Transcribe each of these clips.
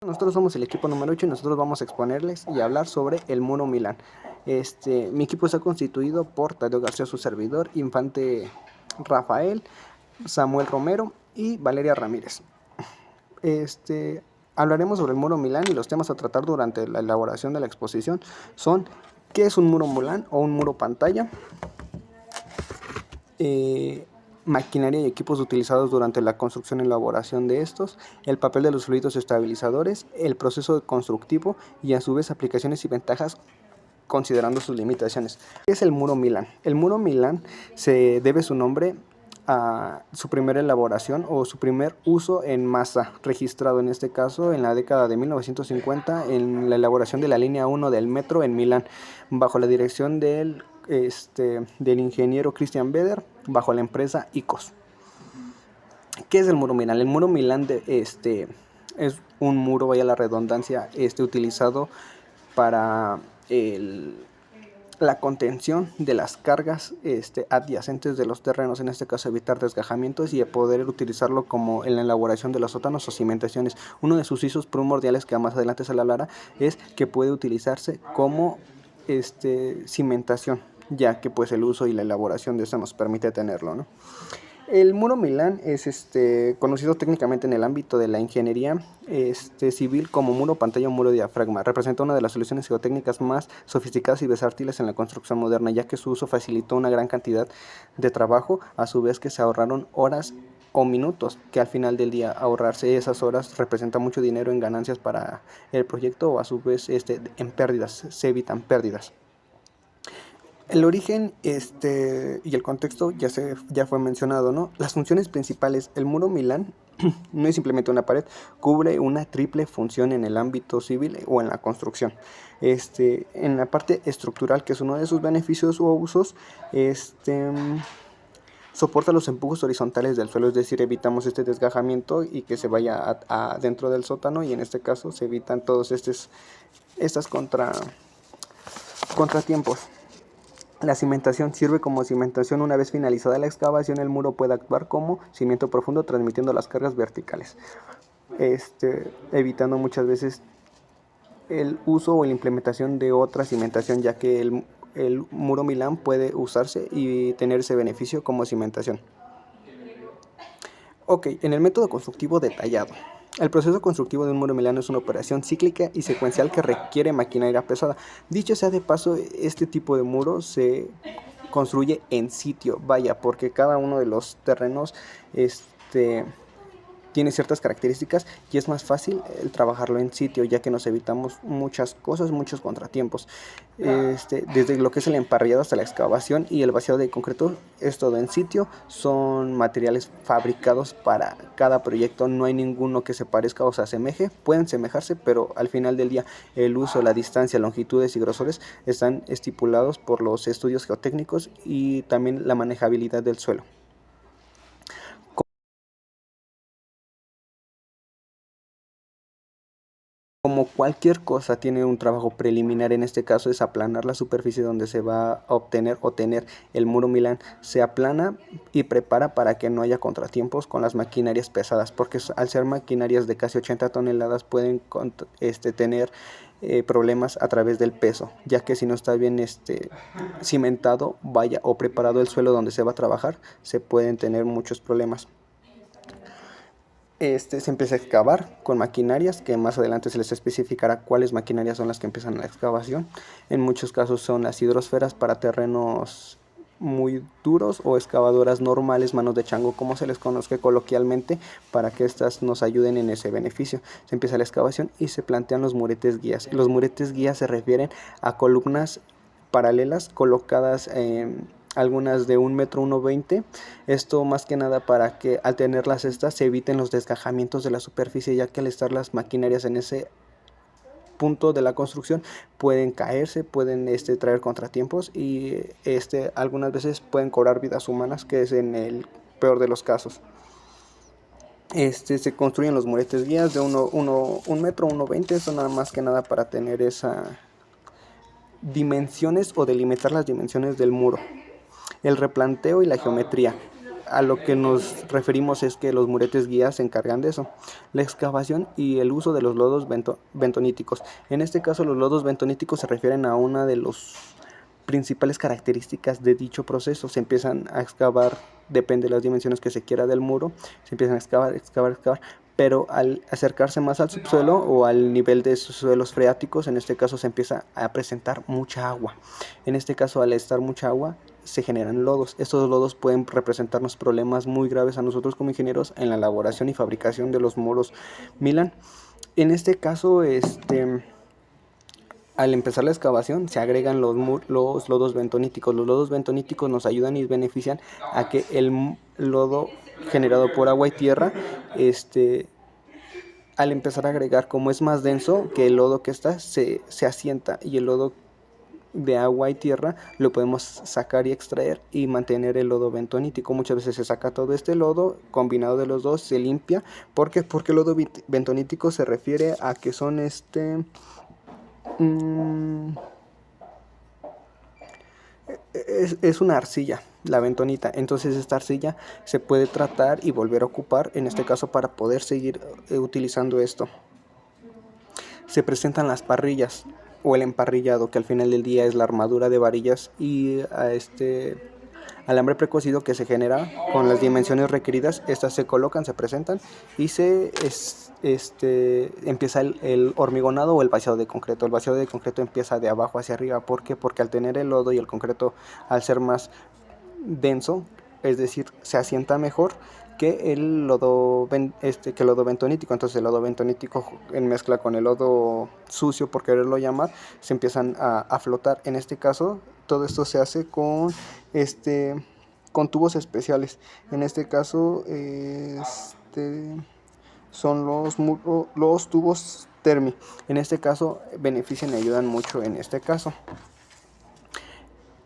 nosotros somos el equipo número 8 y nosotros vamos a exponerles y hablar sobre el Muro Milán. Mi equipo está constituido por Tadeo García, su servidor, Infante Rafael, Samuel Romero y Valeria Ramírez. Hablaremos sobre el Muro Milán y los temas a tratar durante la elaboración de la exposición son: ¿qué es un muro Milán o un muro pantalla? Maquinaria y equipos utilizados durante la construcción y elaboración de estos, el papel de los fluidos estabilizadores, el proceso constructivo y a su vez aplicaciones y ventajas considerando sus limitaciones. ¿Qué es el Muro Milán? El Muro Milán se debe su nombre a su primera elaboración o su primer uso en masa, registrado en este caso en la década de 1950 en la elaboración de la línea 1 del metro en Milán, bajo la dirección del ingeniero Christian Beder, bajo la empresa ICOS. ¿Qué es el Muro Milán? El Muro Milán es un muro, vaya la redundancia, utilizado para la contención de las cargas adyacentes de los terrenos, en este caso evitar desgajamientos y poder utilizarlo como en la elaboración de los sótanos o cimentaciones. Uno de sus usos primordiales, que más adelante se hablará, es que puede utilizarse como cimentación, ya que pues el uso y la elaboración de esto nos permite tenerlo, ¿no? El Muro Milán es conocido técnicamente en el ámbito de la ingeniería civil como muro pantalla o muro diafragma. Representa una de las soluciones geotécnicas más sofisticadas y versátiles en la construcción moderna, ya que su uso facilitó una gran cantidad de trabajo, a su vez que se ahorraron horas o minutos, que al final del día ahorrarse esas horas representa mucho dinero en ganancias para el proyecto, o a su vez en pérdidas, se evitan pérdidas. El origen y el contexto ya fue mencionado, ¿no? Las funciones principales. El Muro Milán no es simplemente una pared, cubre una triple función en el ámbito civil o en la construcción. En la parte estructural, que es uno de sus beneficios o usos, soporta los empujes horizontales del suelo, es decir, evitamos este desgajamiento y que se vaya dentro del sótano, y en este caso se evitan todos estos contratiempos. La cimentación sirve como cimentación. Una vez finalizada la excavación, el muro puede actuar como cimiento profundo, transmitiendo las cargas verticales, evitando muchas veces el uso o la implementación de otra cimentación, ya que el Muro Milán puede usarse y tener ese beneficio como cimentación. Ok, en el método constructivo detallado. El proceso constructivo de un muro milano es una operación cíclica y secuencial que requiere maquinaria pesada. Dicho sea de paso, este tipo de muro se construye en sitio, vaya, porque cada uno de los terrenos tiene ciertas características y es más fácil el trabajarlo en sitio, ya que nos evitamos muchas cosas, muchos contratiempos. Desde lo que es el emparrillado hasta la excavación y el vaciado de concreto es todo en sitio. Son materiales fabricados para cada proyecto, no hay ninguno que se parezca o se asemeje. Pueden semejarse, pero al final del día el uso, la distancia, longitudes y grosores están estipulados por los estudios geotécnicos y también la manejabilidad del suelo. Como cualquier cosa tiene un trabajo preliminar, en este caso es aplanar la superficie donde se va a obtener o tener el Muro Milán. Se aplana y prepara para que no haya contratiempos con las maquinarias pesadas, porque al ser maquinarias de casi 80 toneladas pueden tener problemas a través del peso, ya que si no está bien cimentado, o preparado el suelo donde se va a trabajar, se pueden tener muchos problemas. Se empieza a excavar con maquinarias, que más adelante se les especificará cuáles maquinarias son las que empiezan la excavación. En muchos casos son las hidrosferas para terrenos muy duros, o excavadoras normales, manos de chango, como se les conozca coloquialmente, para que estas nos ayuden en ese beneficio. Se empieza la excavación y se plantean los muretes guías. Los muretes guías se refieren a columnas paralelas colocadas en algunas de 1,20 m. Esto más que nada para que al tenerlas estas se eviten los desgajamientos de la superficie, ya que al estar las maquinarias en ese punto de la construcción pueden caerse, pueden traer contratiempos y algunas veces pueden cobrar vidas humanas, que es en el peor de los casos. Se construyen los muretes guías de 1 metro, 1,20 m. Eso nada más que nada para tener esas dimensiones o delimitar las dimensiones del muro. El replanteo y la geometría. a lo que nos referimos es que los muretes guías se encargan de eso, la excavación y el uso de los lodos bentoníticos. En este caso, los lodos bentoníticos se refieren a una de los principales características de dicho proceso. Se empiezan a excavar, depende de las dimensiones que se quiera del muro, se empiezan a excavar, pero al acercarse más al subsuelo o al nivel de suelos freáticos, en este caso se empieza a presentar mucha agua. En este caso, al estar mucha agua, se generan lodos. Estos lodos pueden representarnos problemas muy graves a nosotros como ingenieros en la elaboración y fabricación de los muros Milan. En este caso, al empezar la excavación se agregan los lodos bentoníticos. Los lodos bentoníticos nos ayudan y benefician a que el lodo generado por agua y tierra, al empezar a agregar, como es más denso que el lodo que está, se asienta, y el lodo de agua y tierra lo podemos sacar y extraer y mantener el lodo bentonítico. Muchas veces se saca todo este lodo, combinado de los dos, se limpia. ¿Por qué? Porque el lodo bentonítico se refiere a que son mmm, es una arcilla, la bentonita. Entonces esta arcilla se puede tratar y volver a ocupar, en este caso para poder seguir utilizando esto. Se presentan las parrillas o el emparrillado, que al final del día es la armadura de varillas y a alambre precocido que se genera con las dimensiones requeridas. Estas se colocan, se presentan y empieza el hormigonado o el vaciado de concreto. El vaciado de concreto empieza de abajo hacia arriba. ¿Por qué? Porque al tener el lodo y el concreto, al ser más denso, es decir, se asienta mejor que el que el lodo bentonítico. Entonces el lodo bentonítico, en mezcla con el lodo sucio, por quererlo llamar, se empiezan a flotar. En este caso, todo esto se hace con tubos especiales. En este caso, son los tubos Termi. En este caso benefician y ayudan mucho. En este caso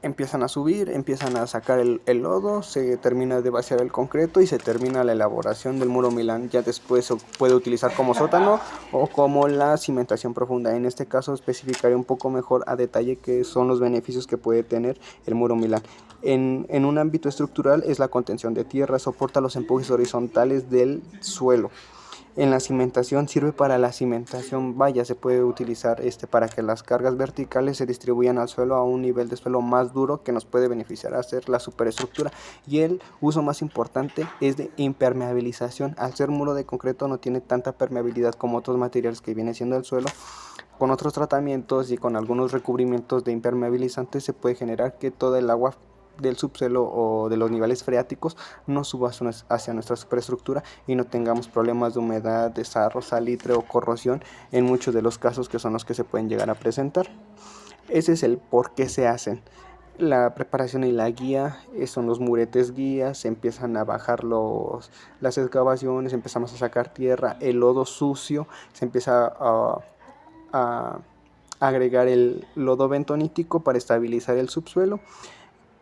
empiezan a subir, empiezan a sacar el lodo, se termina de vaciar el concreto y se termina la elaboración del muro Milán. Ya después se puede utilizar como sótano o como la cimentación profunda. En este caso especificaré un poco mejor a detalle qué son los beneficios que puede tener el muro Milán. En un ámbito estructural es la contención de tierra, soporta los empujes horizontales del suelo. En la cimentación sirve para la cimentación valla, se puede utilizar para que las cargas verticales se distribuyan al suelo a un nivel de suelo más duro, que nos puede beneficiar a hacer la superestructura. Y el uso más importante es de impermeabilización. Al ser muro de concreto no tiene tanta permeabilidad como otros materiales que viene siendo el suelo. Con otros tratamientos y con algunos recubrimientos de impermeabilizantes se puede generar que toda el agua del subsuelo o de los niveles freáticos no suba hacia nuestra superestructura y no tengamos problemas de humedad, desarrollo, salitre o corrosión en muchos de los casos, que son los que se pueden llegar a presentar. Ese es el por qué se hacen. La preparación y la guía son los muretes guías. Se empiezan a bajar las excavaciones, empezamos a sacar tierra, el lodo sucio, se empieza a agregar el lodo bentonítico para estabilizar el subsuelo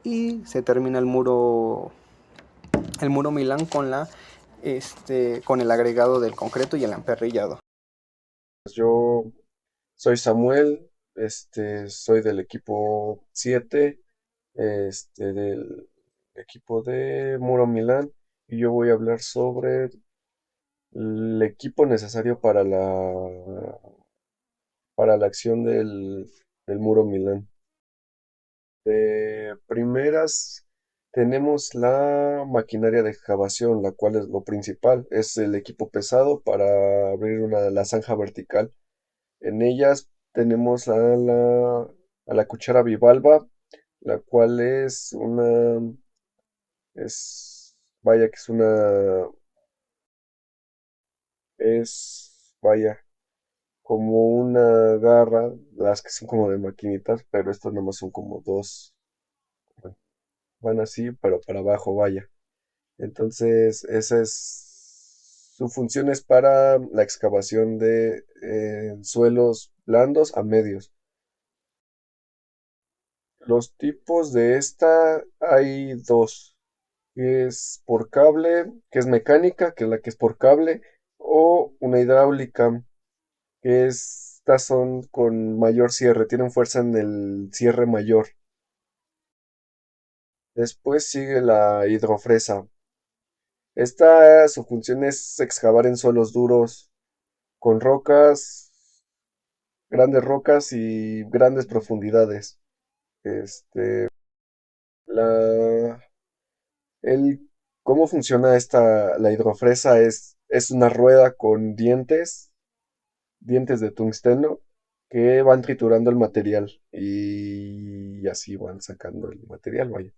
y se termina el muro Milán con el agregado del concreto y el emperrillado. Yo soy Samuel, soy del equipo 7, del equipo de Muro Milán, y yo voy a hablar sobre el equipo necesario para la acción del Muro Milán. De primeras tenemos la maquinaria de excavación, la cual es lo principal. Es el equipo pesado para abrir la zanja vertical. En ellas tenemos a la cuchara bivalva, la cual vaya que vaya, como una garra, las que son como de maquinitas, pero estas nomás son como dos, van así, pero para abajo, vaya. Entonces, su función es para la excavación de suelos blandos a medios. Los tipos de esta hay dos, que es por cable, que es mecánica, que es la que es por cable, o una hidráulica, estas son con mayor cierre, tienen fuerza en el cierre mayor. Después sigue la hidrofresa. Esta, su función es excavar en suelos duros con rocas, grandes rocas y grandes profundidades. Este, la, el, ¿Cómo funciona la hidrofresa? Es una rueda con dientes de tungsteno, que van triturando el material y así van sacando el material, vaya.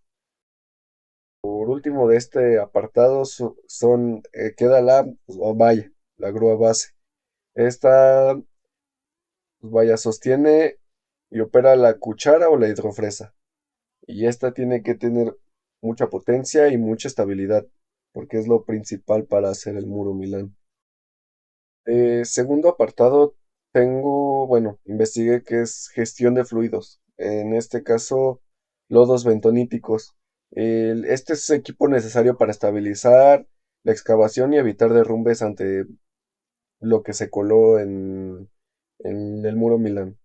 Por último de este apartado queda pues, vaya, la grúa base. Esta, pues vaya, sostiene y opera la cuchara o la hidrofresa. Y esta tiene que tener mucha potencia y mucha estabilidad, porque es lo principal para hacer el muro Milán. Segundo apartado, investigué qué es gestión de fluidos. En este caso, lodos bentoníticos. Este es equipo necesario para estabilizar la excavación y evitar derrumbes ante lo que se coló en el muro Milán.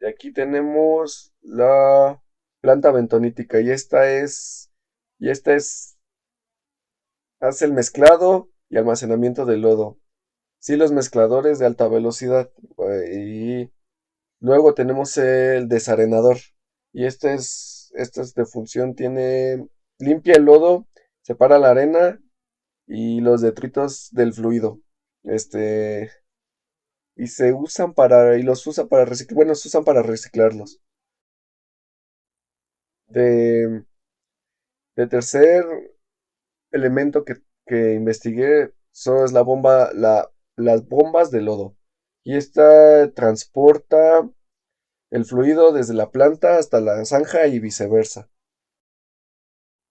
Y aquí tenemos la planta bentonítica y esta es, hace el mezclado y almacenamiento del lodo. Sí, los mezcladores de alta velocidad. Y luego tenemos el desarenador. Y este es de función, limpia el lodo, separa la arena y los detritos del fluido. Este, y los usa para reciclar, bueno, se usan para reciclarlos. De, de tercer elemento que investigué es las bombas de lodo. Y esta transporta el fluido desde la planta hasta la zanja y viceversa.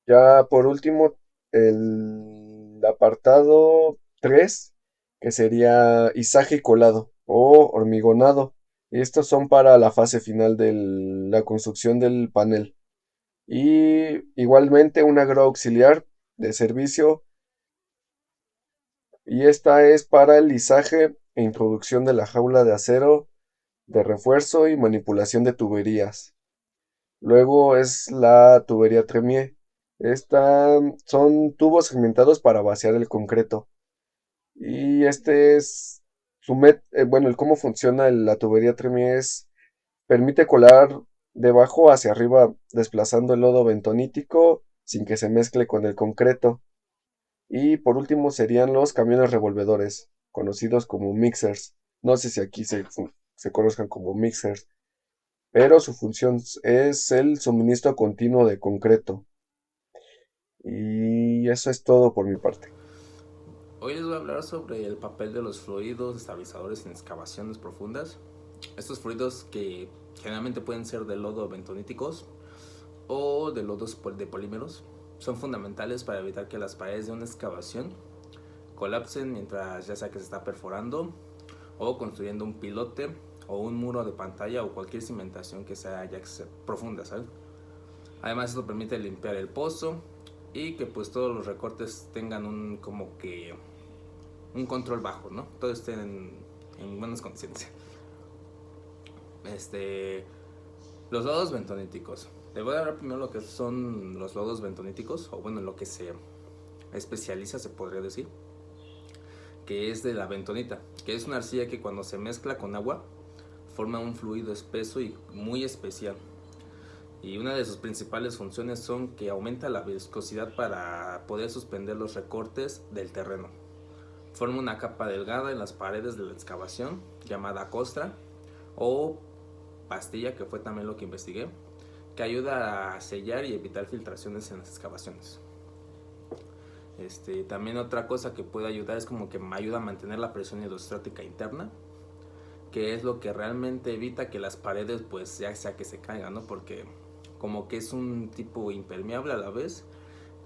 Ya por último, el apartado 3, que sería izaje y colado o hormigonado. Estos son para la fase final de la construcción del panel. Y igualmente una grúa auxiliar de servicio, y esta es para el izaje e introducción de la jaula de acero de refuerzo y manipulación de tuberías. Luego es la tubería Tremier. Esta son tubos segmentados para vaciar el concreto. Y este es el cómo funciona la tubería Tremier permite colar de abajo hacia arriba, desplazando el lodo bentonítico sin que se mezcle con el concreto. Y por último serían los camiones revolvedores, conocidos como mixers. No sé si aquí se conozcan como mixers, pero su función es el suministro continuo de concreto. Y eso es todo por mi parte. Hoy les voy a hablar sobre el papel de los fluidos estabilizadores en excavaciones profundas. Estos fluidos que generalmente pueden ser de lodo bentoníticos o de lodos de polímeros son fundamentales para evitar que las paredes de una excavación colapsen mientras ya sea que se está perforando o construyendo un pilote o un muro de pantalla o cualquier cimentación que sea ya profunda, ¿sabes? Además esto permite limpiar el pozo y que pues todos los recortes tengan un control bajo, ¿no? Todo esté en buenas condiciones. Los lodos bentoníticos. Te voy a hablar primero lo que son los lodos bentoníticos, o bueno, lo que se especializa, se podría decir, que es de la bentonita, que es una arcilla que cuando se mezcla con agua forma un fluido espeso y muy especial. Y una de sus principales funciones son que aumenta la viscosidad para poder suspender los recortes del terreno. Forma una capa delgada en las paredes de la excavación llamada costra o pastilla, que fue también lo que investigué, que ayuda a sellar y evitar filtraciones en las excavaciones. También otra cosa que puede ayudar es como que me ayuda a mantener la presión hidrostática interna, que es lo que realmente evita que las paredes pues ya sea que se caigan, ¿no? Porque como que es un tipo impermeable a la vez,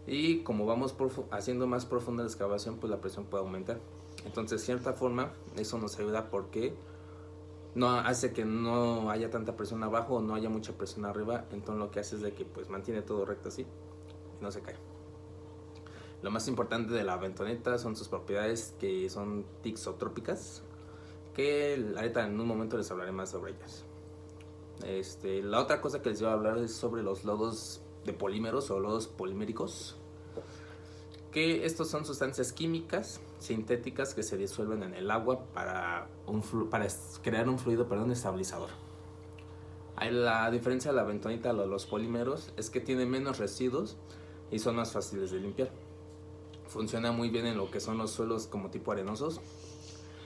y como vamos haciendo más profunda la excavación, pues la presión puede aumentar. Entonces, de cierta forma, eso nos ayuda porque no hace que no haya tanta presión abajo o no haya mucha presión arriba. Entonces lo que hace es de que pues mantiene todo recto así y no se cae. Lo más importante de la bentonita son sus propiedades, que son tixotrópicas, que ahorita en un momento les hablaré más sobre ellas. La otra cosa que les voy a hablar es sobre los lodos de polímeros o lodos poliméricos, que estos son sustancias químicas sintéticas que se disuelven en el agua para crear un fluido, estabilizador. La diferencia de la bentonita a los polímeros es que tiene menos residuos y son más fáciles de limpiar. Funciona muy bien en lo que son los suelos como tipo arenosos.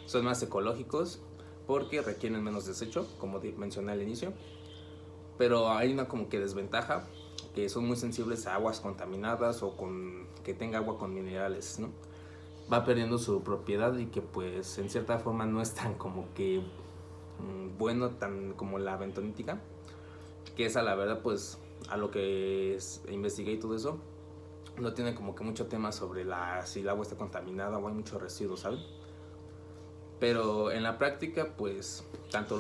Son más ecológicos porque requieren menos desecho, como mencioné al inicio. Pero hay una como que desventaja, que son muy sensibles a aguas contaminadas o que tenga agua con minerales, ¿no? Va perdiendo su propiedad y que pues en cierta forma no es tan como que bueno tan como la bentonítica, que esa la verdad pues a lo que investigué y todo eso, no tiene como que mucho tema sobre si el agua está contaminada o hay muchos residuos, ¿saben? Pero en la práctica pues tanto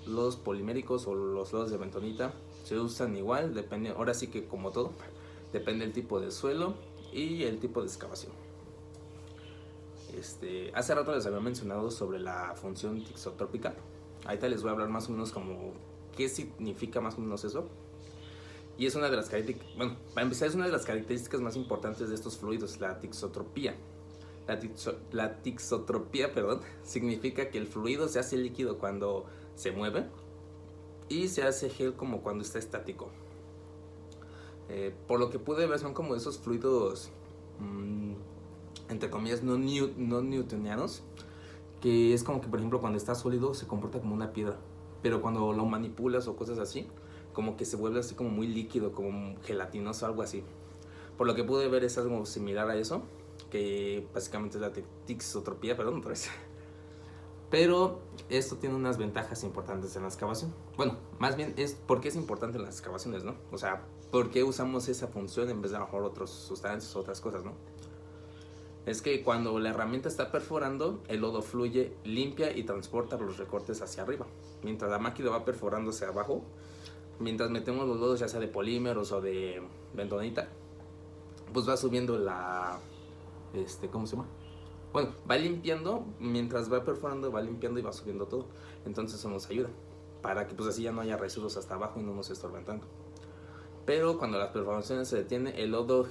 los poliméricos o los lodos de bentonita se usan igual, depende, ahora sí que como todo, depende del tipo de suelo y el tipo de excavación. Hace rato les había mencionado sobre la función tixotrópica. Ahorita les voy a hablar más o menos como qué significa más o menos eso. Y es una de las características, bueno, para empezar es una de las características más importantes de estos fluidos, la tixotropía. La tixotropía, significa que el fluido se hace líquido cuando se mueve y se hace gel como cuando está estático. Por lo que pude ver son como esos fluidos entre comillas no newtonianos, que es como que por ejemplo cuando está sólido se comporta como una piedra, pero cuando lo manipulas o cosas así, como que se vuelve así como muy líquido, como gelatinoso, algo así. Por lo que pude ver es algo similar a eso, que básicamente es la tixotropía, otra vez. Pero esto tiene unas ventajas importantes en la excavación. Bueno, más bien es por qué es importante en las excavaciones, ¿no? O sea, ¿por qué usamos esa función en vez de a lo mejor otras sustancias o otras cosas, ¿no? Es que cuando la herramienta está perforando, el lodo fluye, limpia y transporta los recortes hacia arriba. Mientras la máquina va perforando hacia abajo, mientras metemos los lodos ya sea de polímeros o de bentonita, pues va subiendo ¿cómo se llama? Bueno, va limpiando, mientras va perforando va limpiando y va subiendo todo. Entonces eso nos ayuda, para que pues así ya no haya residuos hasta abajo y no nos estorben tanto. Pero cuando las perforaciones se detienen, el lodo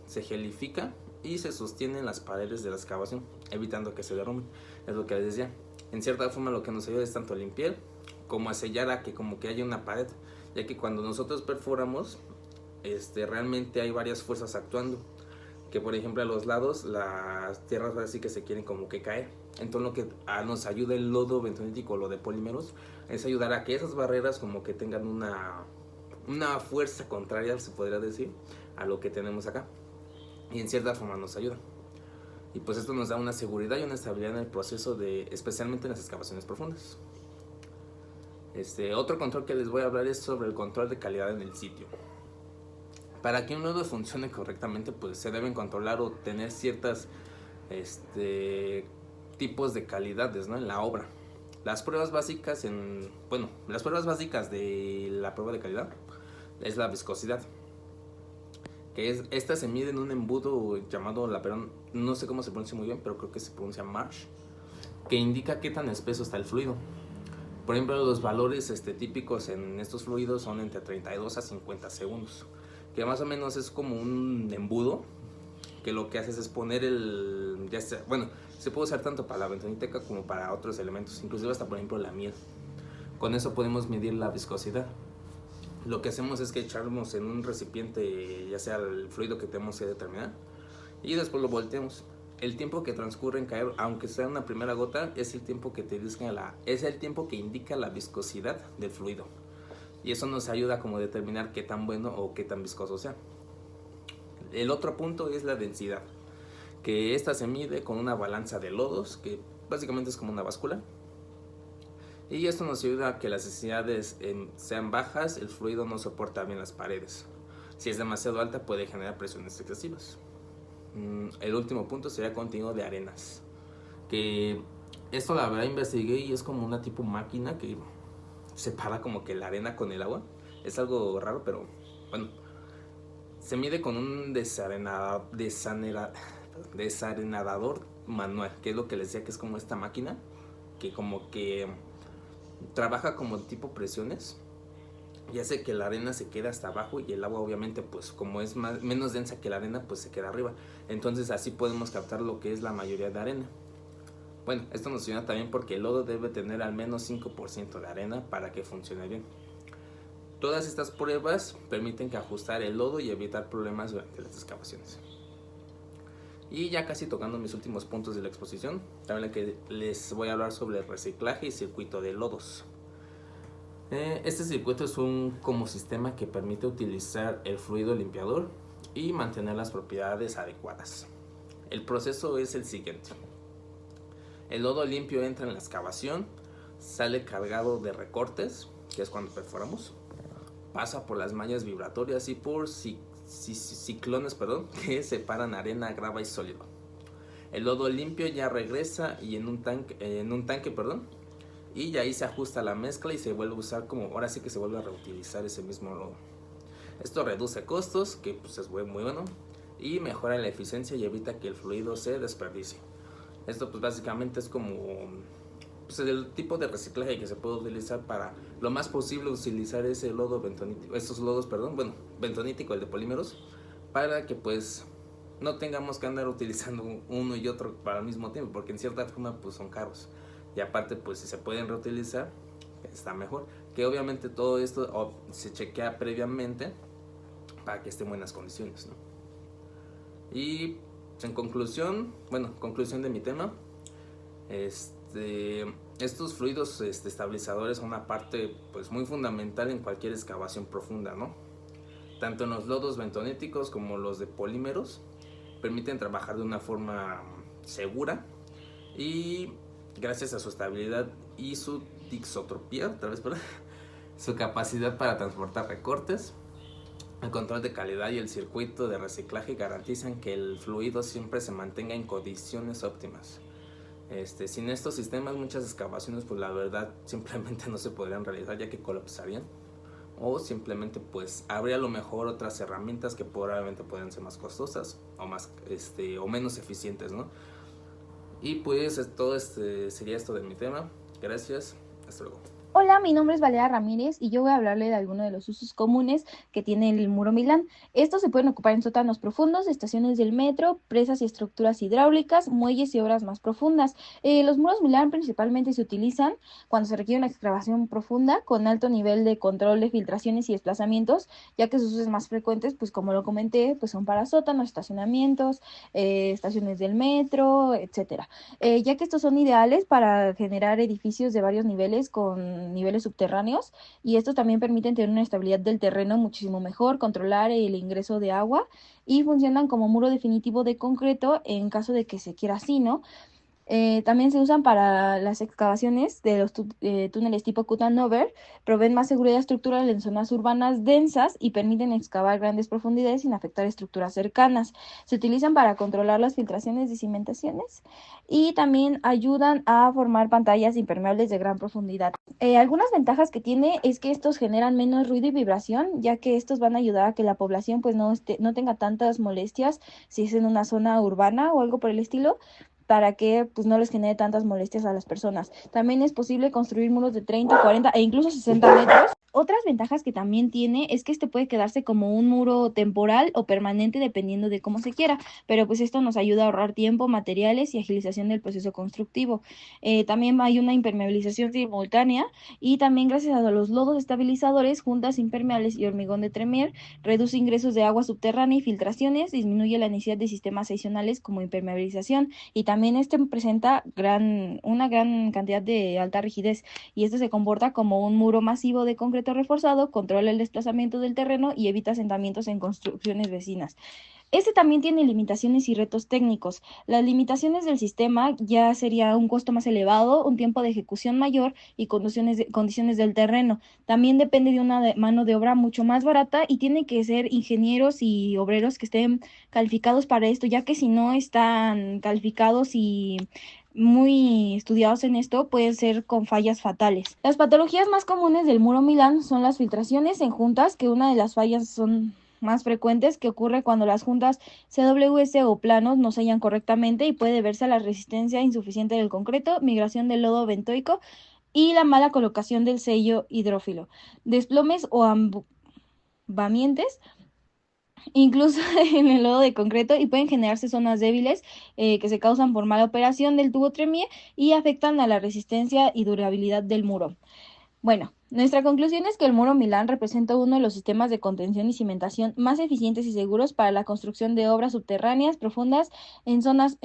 se gelifica y se sostiene en las paredes de la excavación, evitando que se derrumben. Es lo que les decía. En cierta forma lo que nos ayuda es tanto a limpiar como a sellar a que como que haya una pared, ya que cuando nosotros perforamos, realmente hay varias fuerzas actuando, que por ejemplo a los lados las tierras así que se quieren como que caer. Entonces lo que nos ayuda el lodo bentonítico o lo de polímeros es ayudar a que esas barreras como que tengan una fuerza contraria, se podría decir, a lo que tenemos acá, y en cierta forma nos ayuda. Y pues esto nos da una seguridad y una estabilidad en el proceso, especialmente en las excavaciones profundas. Otro control que les voy a hablar es sobre el control de calidad en el sitio. Para que un lodo funcione correctamente, pues se deben controlar o tener ciertas tipos de calidades, ¿no?, en la obra. Las pruebas básicas las pruebas básicas de la prueba de calidad es la viscosidad, que esta se mide en un embudo llamado no sé cómo se pronuncia muy bien, pero creo que se pronuncia marsh, que indica qué tan espeso está el fluido. Por ejemplo, los valores típicos en estos fluidos son entre 32 a 50 segundos, que más o menos es como un embudo, que lo que haces es poner se puede usar tanto para la bentoniteca como para otros elementos, inclusive hasta por ejemplo la miel. Con eso podemos medir la viscosidad. Lo que hacemos es que echamos en un recipiente, ya sea el fluido que tenemos que determinar, y después lo volteamos. El tiempo que transcurre en caer, aunque sea una primera gota, es el tiempo que indica la viscosidad del fluido. Y eso nos ayuda como a determinar qué tan bueno o qué tan viscoso sea. El otro punto es la densidad, que esta se mide con una balanza de lodos, que básicamente es como una báscula. Y esto nos ayuda a que las densidades sean bajas, el fluido no soporta bien las paredes. Si es demasiado alta puede generar presiones excesivas. El último punto sería continuo de arenas, que esto la verdad investigué y es como una tipo máquina que separa como que la arena con el agua. Es algo raro, pero bueno, se mide con un desarenador manual, que es lo que les decía, que es como esta máquina que como que trabaja como tipo presiones, y hace que la arena se quede hasta abajo y el agua obviamente pues como es menos densa que la arena pues se queda arriba. Entonces así podemos captar lo que es la mayoría de arena. Bueno, esto nos ayuda también porque el lodo debe tener al menos 5% de arena para que funcione bien. Todas estas pruebas permiten que ajustar el lodo y evitar problemas durante las excavaciones. Y ya casi tocando mis últimos puntos de la exposición, también que les voy a hablar sobre el reciclaje y circuito de lodos. Este circuito es un como sistema que permite utilizar el fluido limpiador y mantener las propiedades adecuadas. El proceso es el siguiente. El lodo limpio entra en la excavación, sale cargado de recortes, que es cuando perforamos, pasa por las mallas vibratorias y por ciclones, que separan arena, grava y sólido. El lodo limpio ya regresa y en un tanque, y ahí se ajusta la mezcla y se vuelve a usar ahora sí que se vuelve a reutilizar ese mismo lodo. Esto reduce costos, que pues es muy bueno, y mejora la eficiencia y evita que el fluido se desperdicie. Esto pues básicamente es como pues, el tipo de reciclaje que se puede utilizar para lo más posible utilizar ese lodo bentonítico, bentonítico, el de polímeros, para que pues no tengamos que andar utilizando uno y otro para el mismo tiempo, porque en cierta forma pues son caros. Y aparte pues si se pueden reutilizar está mejor, que obviamente todo esto se chequea previamente para que esté en buenas condiciones, ¿no? Y en conclusión de mi tema, estos fluidos estabilizadores son una parte pues muy fundamental en cualquier excavación profunda, ¿no? Tanto en los lodos bentoníticos como los de polímeros permiten trabajar de una forma segura y gracias a su estabilidad y su disotropía, su capacidad para transportar recortes, el control de calidad y el circuito de reciclaje garantizan que el fluido siempre se mantenga en condiciones óptimas. Sin estos sistemas muchas excavaciones pues la verdad simplemente no se podrían realizar ya que colapsarían, o simplemente pues habría a lo mejor otras herramientas que probablemente pueden ser más costosas o menos eficientes, ¿no? Y pues todo sería esto de mi tema. Gracias, hasta luego. Hola, mi nombre es Valeria Ramírez y yo voy a hablarle de algunos de los usos comunes que tiene el muro Milán. Estos se pueden ocupar en sótanos profundos, estaciones del metro, presas y estructuras hidráulicas, muelles y obras más profundas. Los muros Milán principalmente se utilizan cuando se requiere una excavación profunda con alto nivel de control de filtraciones y desplazamientos, ya que sus usos más frecuentes, pues como lo comenté, pues son para sótanos, estacionamientos, estaciones del metro, etcétera. Ya que estos son ideales para generar edificios de varios niveles con niveles subterráneos, y estos también permiten tener una estabilidad del terreno muchísimo mejor, controlar el ingreso de agua y funcionan como muro definitivo de concreto en caso de que se quiera así, ¿no? También se usan para las excavaciones de los túneles tipo cut-and-over, proveen más seguridad estructural en zonas urbanas densas y permiten excavar grandes profundidades sin afectar estructuras cercanas. Se utilizan para controlar las filtraciones y cimentaciones y también ayudan a formar pantallas impermeables de gran profundidad. Algunas ventajas que tiene es que estos generan menos ruido y vibración, ya que estos van a ayudar a que la población pues no tenga tantas molestias si es en una zona urbana o algo por el estilo, para que pues no les genere tantas molestias a las personas. También es posible construir muros de 30, 40 e incluso 60 metros. Otras ventajas que también tiene es que este puede quedarse como un muro temporal o permanente dependiendo de cómo se quiera, pero pues esto nos ayuda a ahorrar tiempo, materiales y agilización del proceso constructivo. También hay una impermeabilización simultánea y también gracias a los lodos estabilizadores, juntas impermeables y hormigón de Tremere, reduce ingresos de agua subterránea y filtraciones, disminuye la necesidad de sistemas adicionales como impermeabilización y también presenta una gran cantidad de alta rigidez y esto se comporta como un muro masivo de concreto reforzado, controla el desplazamiento del terreno y evita asentamientos en construcciones vecinas. Este también tiene limitaciones y retos técnicos. Las limitaciones del sistema ya sería un costo más elevado, un tiempo de ejecución mayor y condiciones del terreno. También depende de una mano de obra mucho más barata y tiene que ser ingenieros y obreros que estén calificados para esto, ya que si no están calificados y muy estudiados en esto, pueden ser con fallas fatales. Las patologías más comunes del muro Milán son las filtraciones en juntas, que una de las fallas son más frecuentes que ocurre cuando las juntas CWS o planos no sellan correctamente y puede verse a la resistencia insuficiente del concreto, migración del lodo bentoico y la mala colocación del sello hidrófilo, desplomes o ambamientes, incluso en el lodo de concreto, y pueden generarse zonas débiles que se causan por mala operación del tubo Tremie y afectan a la resistencia y durabilidad del muro. Bueno, nuestra conclusión es que el muro Milán representa uno de los sistemas de contención y cimentación más eficientes y seguros para la construcción de obras subterráneas profundas en zonas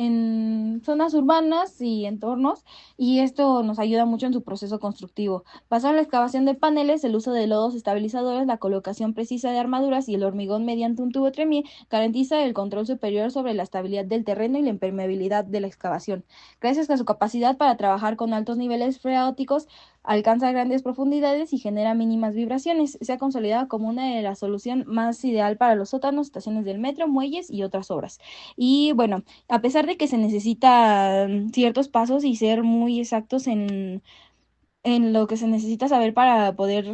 urbanas y entornos, y esto nos ayuda mucho en su proceso constructivo. Basado en la excavación de paneles, el uso de lodos estabilizadores, la colocación precisa de armaduras y el hormigón mediante un tubo Tremie garantiza el control superior sobre la estabilidad del terreno y la impermeabilidad de la excavación. Gracias a su capacidad para trabajar con altos niveles freáticos, alcanza grandes profundidades y genera mínimas vibraciones. Se ha consolidado como una de las soluciones más ideal para los sótanos, estaciones del metro, muelles y otras obras. Y bueno, a pesar de que se necesitan ciertos pasos y ser muy exactos en lo que se necesita saber para poder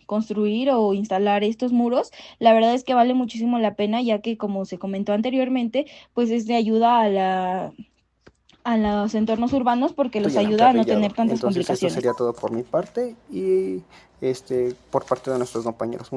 construir o instalar estos muros, la verdad es que vale muchísimo la pena, ya que, como se comentó anteriormente, pues es de ayuda a los entornos urbanos, porque Esto los ya ayuda a no trillado. tener tantas Entonces esto complicaciones. sería todo por mi parte y por parte de nuestros compañeros.